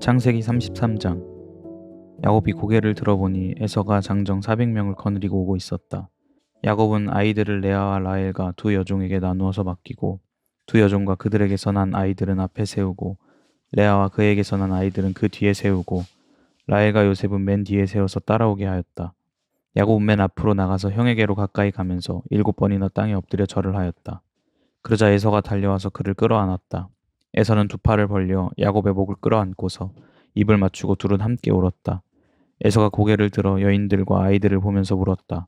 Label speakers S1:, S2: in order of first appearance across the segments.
S1: 창세기 33장. 야곱이 고개를 들어보니 에서가 장정 400명을 거느리고 오고 있었다. 야곱은 아이들을 레아와 라헬과 두 여종에게 나누어서 맡기고 두 여종과 그들에게서 난 아이들은 앞에 세우고 레아와 그에게서 난 아이들은 그 뒤에 세우고 라헬과 요셉은 맨 뒤에 세워서 따라오게 하였다. 야곱은 맨 앞으로 나가서 형에게로 가까이 가면서 7번이나 땅에 엎드려 절을 하였다. 그러자 에서가 달려와서 그를 끌어안았다. 에서는 두 팔을 벌려 야곱의 목을 끌어안고서 입을 맞추고 둘은 함께 울었다. 에서가 고개를 들어 여인들과 아이들을 보면서 물었다.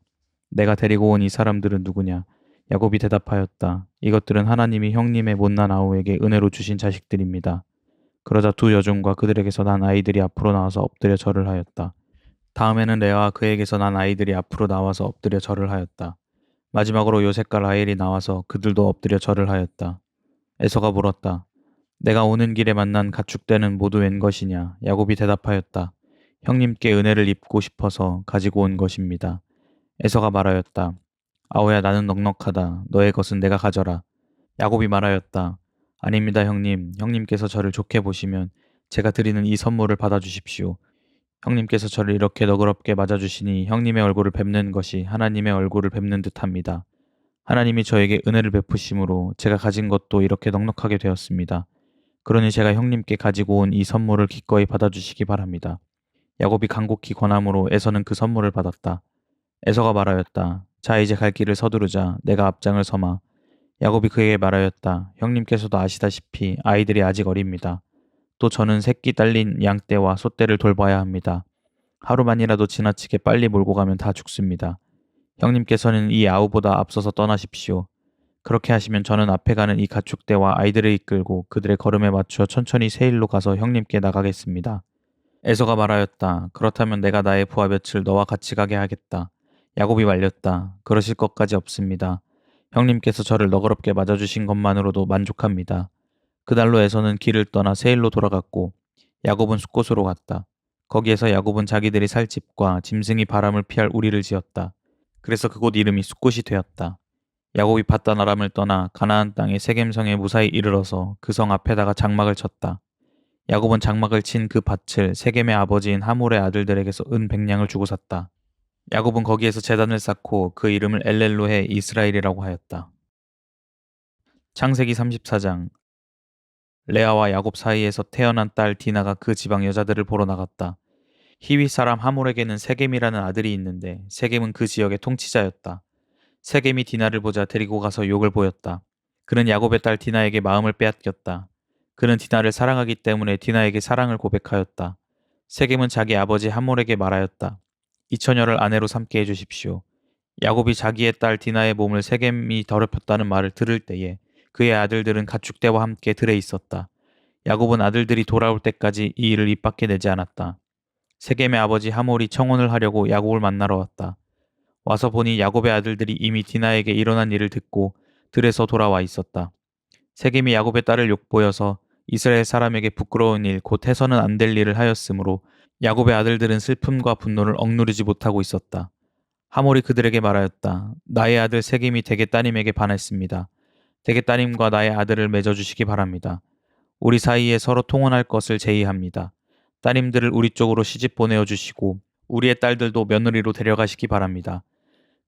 S1: 내가 데리고 온 이 사람들은 누구냐? 야곱이 대답하였다. 이것들은 하나님이 형님의 못난 아우에게 은혜로 주신 자식들입니다. 그러자 두 여종과 그들에게서 난 아이들이 앞으로 나와서 엎드려 절을 하였다. 다음에는 레아와 그에게서 난 아이들이 앞으로 나와서 엎드려 절을 하였다. 마지막으로 요셉과 라헬이 나와서 그들도 엎드려 절을 하였다. 에서가 물었다. 내가 오는 길에 만난 가축대는 모두 웬 것이냐? 야곱이 대답하였다. 형님께 은혜를 입고 싶어서 가지고 온 것입니다. 에서가 말하였다. 아우야, 나는 넉넉하다. 너의 것은 내가 가져라. 야곱이 말하였다. 아닙니다, 형님. 형님께서 저를 좋게 보시면 제가 드리는 이 선물을 받아주십시오. 형님께서 저를 이렇게 너그럽게 맞아주시니 형님의 얼굴을 뵙는 것이 하나님의 얼굴을 뵙는 듯합니다. 하나님이 저에게 은혜를 베푸심으로 제가 가진 것도 이렇게 넉넉하게 되었습니다. 그러니 제가 형님께 가지고 온 이 선물을 기꺼이 받아주시기 바랍니다. 야곱이 간곡히 권함으로 에서는 그 선물을 받았다. 에서가 말하였다. 자, 이제 갈 길을 서두르자. 내가 앞장을 서마. 야곱이 그에게 말하였다. 형님께서도 아시다시피 아이들이 아직 어립니다. 또 저는 새끼 딸린 양떼와 소떼를 돌봐야 합니다. 하루만이라도 지나치게 빨리 몰고 가면 다 죽습니다. 형님께서는 이 아우보다 앞서서 떠나십시오. 그렇게 하시면 저는 앞에 가는 이 가축대와 아이들을 이끌고 그들의 걸음에 맞추어 천천히 세일로 가서 형님께 나가겠습니다. 에서가 말하였다. 그렇다면 내가 나의 부하 볕을 너와 같이 가게 하겠다. 야곱이 말렸다. 그러실 것까지 없습니다. 형님께서 저를 너그럽게 맞아주신 것만으로도 만족합니다. 그날로 에서는 길을 떠나 세일로 돌아갔고 야곱은 숫곳으로 갔다. 거기에서 야곱은 자기들이 살 집과 짐승이 바람을 피할 우리를 지었다. 그래서 그곳 이름이 숫곳이 되었다. 야곱이 밧단 아람을 떠나 가나안 땅의 세겜성에 무사히 이르러서 그 성 앞에다가 장막을 쳤다. 야곱은 장막을 친 그 밭을 세겜의 아버지인 하몰의 아들들에게서 은 100냥을 주고 샀다. 야곱은 거기에서 제단을 쌓고 그 이름을 엘렐로해 이스라엘이라고 하였다. 창세기 34장. 레아와 야곱 사이에서 태어난 딸 디나가 그 지방 여자들을 보러 나갔다. 히윗 사람 하몰에게는 세겜이라는 아들이 있는데 세겜은 그 지역의 통치자였다. 세겜이 디나를 보자 데리고 가서 욕을 보였다. 그는 야곱의 딸 디나에게 마음을 빼앗겼다. 그는 디나를 사랑하기 때문에 디나에게 사랑을 고백하였다. 세겜은 자기 아버지 하몰에게 말하였다. 이 처녀를 아내로 삼게 해주십시오. 야곱이 자기의 딸 디나의 몸을 세겜이 더럽혔다는 말을 들을 때에 그의 아들들은 가축대와 함께 들에 있었다. 야곱은 아들들이 돌아올 때까지 이 일을 입 밖에 내지 않았다. 세겜의 아버지 하몰이 청혼을 하려고 야곱을 만나러 왔다. 와서 보니 야곱의 아들들이 이미 디나에게 일어난 일을 듣고 들에서 돌아와 있었다. 세겜이 야곱의 딸을 욕보여서 이스라엘 사람에게 부끄러운 일, 곧 해서는 안 될 일을 하였으므로 야곱의 아들들은 슬픔과 분노를 억누르지 못하고 있었다. 하몰이 그들에게 말하였다. 나의 아들 세겜이 대개 따님에게 반했습니다. 대개 따님과 나의 아들을 맺어주시기 바랍니다. 우리 사이에 서로 통혼할 것을 제의합니다. 따님들을 우리 쪽으로 시집 보내어 주시고 우리의 딸들도 며느리로 데려가시기 바랍니다.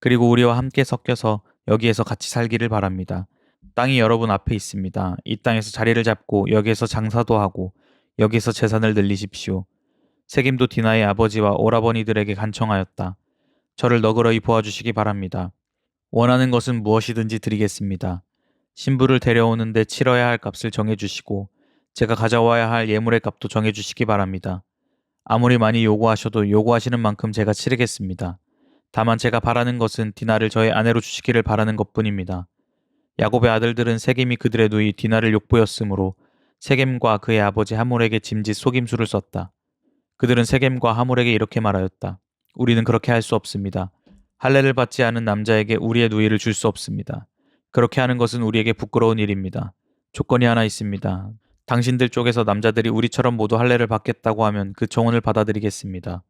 S1: 그리고 우리와 함께 섞여서 여기에서 같이 살기를 바랍니다. 땅이 여러분 앞에 있습니다. 이 땅에서 자리를 잡고 여기에서 장사도 하고 여기에서 재산을 늘리십시오. 세겜도 디나의 아버지와 오라버니들에게 간청하였다. 저를 너그러이 보아주시기 바랍니다. 원하는 것은 무엇이든지 드리겠습니다. 신부를 데려오는데 치러야 할 값을 정해주시고 제가 가져와야 할 예물의 값도 정해주시기 바랍니다. 아무리 많이 요구하셔도 요구하시는 만큼 제가 치르겠습니다. 다만 제가 바라는 것은 디나를 저의 아내로 주시기를 바라는 것뿐입니다. 야곱의 아들들은 세겜이 그들의 누이 디나를 욕보였으므로 세겜과 그의 아버지 하몰에게 짐짓 속임수를 썼다. 그들은 세겜과 하몰에게 이렇게 말하였다. 우리는 그렇게 할 수 없습니다. 할례를 받지 않은 남자에게 우리의 누이를 줄 수 없습니다. 그렇게 하는 것은 우리에게 부끄러운 일입니다. 조건이 하나 있습니다. 당신들 쪽에서 남자들이 우리처럼 모두 할례를 받겠다고 하면 그 청혼을 받아들이겠습니다.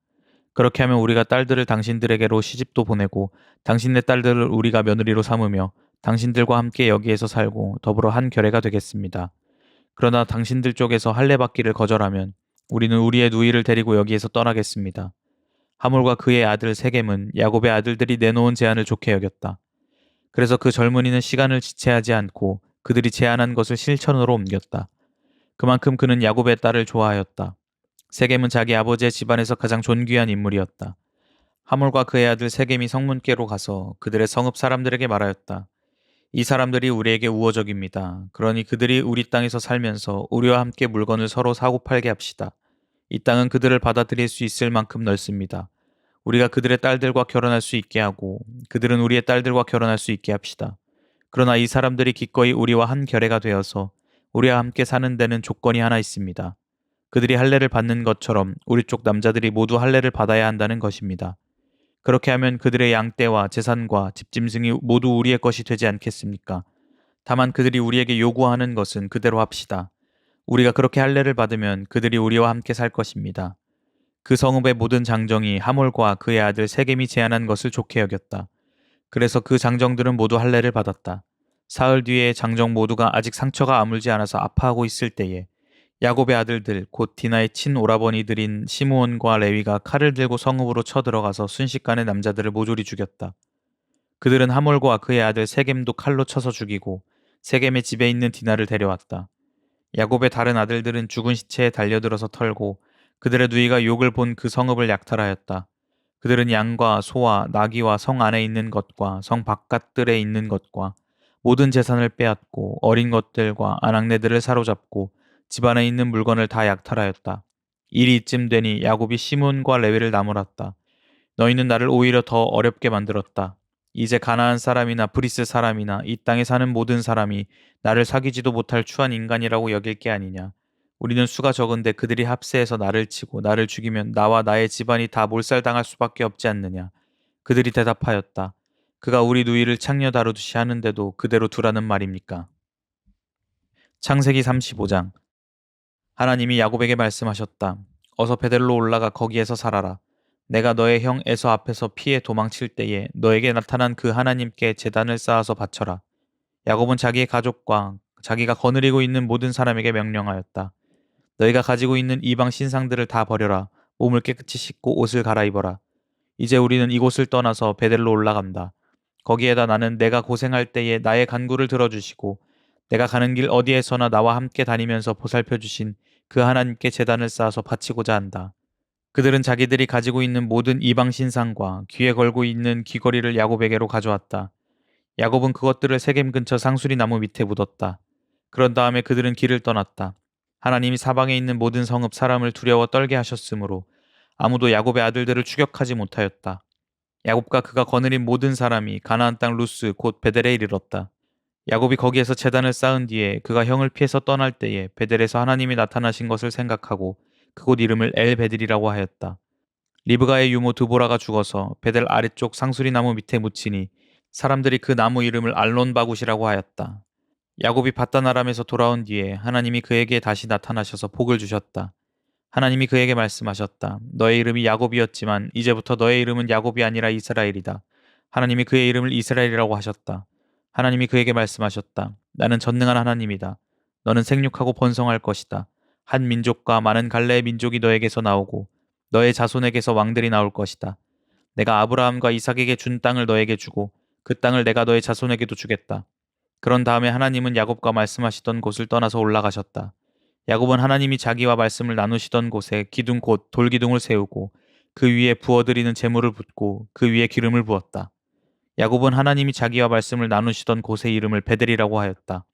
S1: 그렇게 하면 우리가 딸들을 당신들에게로 시집도 보내고 당신네 딸들을 우리가 며느리로 삼으며 당신들과 함께 여기에서 살고 더불어 한 결례가 되겠습니다. 그러나 당신들 쪽에서 할례 받기를 거절하면 우리는 우리의 누이를 데리고 여기에서 떠나겠습니다. 하몰과 그의 아들 세겜은 야곱의 아들들이 내놓은 제안을 좋게 여겼다. 그래서 그 젊은이는 시간을 지체하지 않고 그들이 제안한 것을 실천으로 옮겼다. 그만큼 그는 야곱의 딸을 좋아하였다. 세겜은 자기 아버지의 집안에서 가장 존귀한 인물이었다. 하몰과 그의 아들 세겜이 성문께로 가서 그들의 성읍 사람들에게 말하였다. 이 사람들이 우리에게 우호적입니다. 그러니 그들이 우리 땅에서 살면서 우리와 함께 물건을 서로 사고 팔게 합시다. 이 땅은 그들을 받아들일 수 있을 만큼 넓습니다. 우리가 그들의 딸들과 결혼할 수 있게 하고 그들은 우리의 딸들과 결혼할 수 있게 합시다. 그러나 이 사람들이 기꺼이 우리와 한 결례가 되어서 우리와 함께 사는 데는 조건이 하나 있습니다. 그들이 할례를 받는 것처럼 우리 쪽 남자들이 모두 할례를 받아야 한다는 것입니다. 그렇게 하면 그들의 양떼와 재산과 집짐승이 모두 우리의 것이 되지 않겠습니까? 다만 그들이 우리에게 요구하는 것은 그대로 합시다. 우리가 그렇게 할례를 받으면 그들이 우리와 함께 살 것입니다. 그 성읍의 모든 장정이 하몰과 그의 아들 세겜이 제안한 것을 좋게 여겼다. 그래서 그 장정들은 모두 할례를 받았다. 사흘 뒤에 장정 모두가 아직 상처가 아물지 않아서 아파하고 있을 때에 야곱의 아들들 곧 디나의 친오라버니들인 시므온과 레위가 칼을 들고 성읍으로 쳐들어가서 순식간에 남자들을 모조리 죽였다. 그들은 하몰과 그의 아들 세겜도 칼로 쳐서 죽이고 세겜의 집에 있는 디나를 데려왔다. 야곱의 다른 아들들은 죽은 시체에 달려들어서 털고 그들의 누이가 욕을 본 그 성읍을 약탈하였다. 그들은 양과 소와 나귀와 성 안에 있는 것과 성 바깥들에 있는 것과 모든 재산을 빼앗고 어린 것들과 아낙네들을 사로잡고 집안에 있는 물건을 다 약탈하였다. 일이 이쯤 되니 야곱이 시므온과 레위를 나무랐다. 너희는 나를 오히려 더 어렵게 만들었다. 이제 가나안 사람이나 브리스 사람이나 이 땅에 사는 모든 사람이 나를 사귀지도 못할 추한 인간이라고 여길 게 아니냐. 우리는 수가 적은데 그들이 합세해서 나를 치고 나를 죽이면 나와 나의 집안이 다 몰살당할 수밖에 없지 않느냐. 그들이 대답하였다. 그가 우리 누이를 창녀 다루듯이 하는데도 그대로 두라는 말입니까? 창세기 35장. 하나님이 야곱에게 말씀하셨다. 어서 베델로 올라가 거기에서 살아라. 내가 너의 형 에서 앞에서 피해 도망칠 때에 너에게 나타난 그 하나님께 제단을 쌓아서 바쳐라. 야곱은 자기의 가족과 자기가 거느리고 있는 모든 사람에게 명령하였다. 너희가 가지고 있는 이방 신상들을 다 버려라. 몸을 깨끗이 씻고 옷을 갈아입어라. 이제 우리는 이곳을 떠나서 베델로 올라간다. 거기에다 나는 내가 고생할 때에 나의 간구를 들어주시고 내가 가는 길 어디에서나 나와 함께 다니면서 보살펴 주신 그 하나님께 제단을 쌓아서 바치고자 한다. 그들은 자기들이 가지고 있는 모든 이방 신상과 귀에 걸고 있는 귀걸이를 야곱에게로 가져왔다. 야곱은 그것들을 세겜 근처 상수리 나무 밑에 묻었다. 그런 다음에 그들은 길을 떠났다. 하나님이 사방에 있는 모든 성읍 사람을 두려워 떨게 하셨으므로 아무도 야곱의 아들들을 추격하지 못하였다. 야곱과 그가 거느린 모든 사람이 가나안 땅 루스 곧 베델에 이르렀다. 야곱이 거기에서 제단을 쌓은 뒤에 그가 형을 피해서 떠날 때에 베델에서 하나님이 나타나신 것을 생각하고 그곳 이름을 엘베들이라고 하였다. 리브가의 유모 드보라가 죽어서 베델 아래쪽 상수리 나무 밑에 묻히니 사람들이 그 나무 이름을 알론바굿이라고 하였다. 야곱이 바다나람에서 돌아온 뒤에 하나님이 그에게 다시 나타나셔서 복을 주셨다. 하나님이 그에게 말씀하셨다. 너의 이름이 야곱이었지만 이제부터 너의 이름은 야곱이 아니라 이스라엘이다. 하나님이 그의 이름을 이스라엘이라고 하셨다. 하나님이 그에게 말씀하셨다. 나는 전능한 하나님이다. 너는 생육하고 번성할 것이다. 한 민족과 많은 갈래의 민족이 너에게서 나오고 너의 자손에게서 왕들이 나올 것이다. 내가 아브라함과 이삭에게 준 땅을 너에게 주고 그 땅을 내가 너의 자손에게도 주겠다. 그런 다음에 하나님은 야곱과 말씀하시던 곳을 떠나서 올라가셨다. 야곱은 하나님이 자기와 말씀을 나누시던 곳에 기둥 곧 돌기둥을 세우고 그 위에 부어드리는 제물을 붓고 그 위에 기름을 부었다. 야곱은 하나님이 자기와 말씀을 나누시던 곳의 이름을 베델이라고 하였다.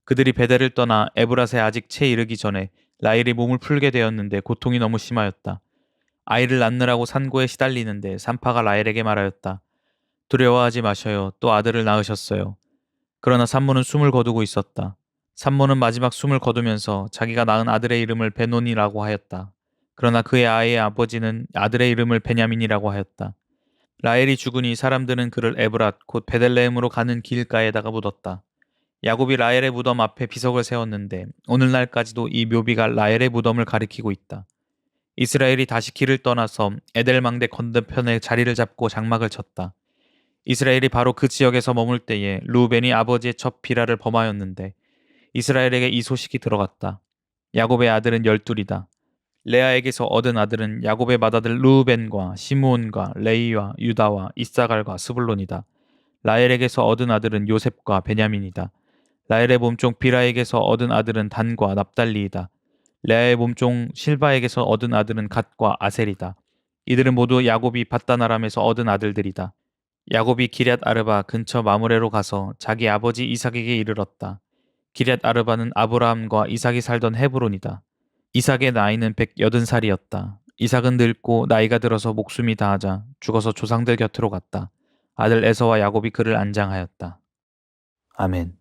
S1: 그들이 베델을 떠나 에브랏에 아직 채 이르기 전에 라헬이 몸을 풀게 되었는데 고통이 너무 심하였다. 아이를 낳느라고 산고에 시달리는데 산파가 라헬에게 말하였다. 두려워하지 마셔요. 또 아들을 낳으셨어요. 그러나 산모는 숨을 거두고 있었다. 산모는 마지막 숨을 거두면서 자기가 낳은 아들의 이름을 베논이라고 하였다. 그러나 그의 아이의 아버지는 아들의 이름을 베냐민이라고 하였다. 라헬이 죽으니 사람들은 그를 에브랏 곧 베들레헴으로 가는 길가에다가 묻었다. 야곱이 라헬의 무덤 앞에 비석을 세웠는데 오늘날까지도 이 묘비가 라헬의 무덤을 가리키고 있다. 이스라엘이 다시 길을 떠나서 에델망대 건너편에 자리를 잡고 장막을 쳤다. 이스라엘이 바로 그 지역에서 머물 때에 루벤이 아버지의 첩 비라를 범하였는데 이스라엘에게 이 소식이 들어갔다. 야곱의 아들은 12이다. 레아에게서 얻은 아들은 야곱의 맏아들 르우벤과 시므온과 레이와 유다와 이사갈과 스불론이다. 라헬에게서 얻은 아들은 요셉과 베냐민이다. 라헬의 몸종 비라에게서 얻은 아들은 단과 납달리이다. 레아의 몸종 실바에게서 얻은 아들은 갓과 아셀이다. 이들은 모두 야곱이 밧다나람에서 얻은 아들들이다. 야곱이 기럇 아르바 근처 마므레로 가서 자기 아버지 이삭에게 이르렀다. 기럇 아르바는 아브라함과 이삭이 살던 헤브론이다. 이삭의 나이는 180살이었다. 이삭은 늙고 나이가 들어서 목숨이 다하자 죽어서 조상들 곁으로 갔다. 아들 에서와 야곱이 그를 안장하였다. 아멘.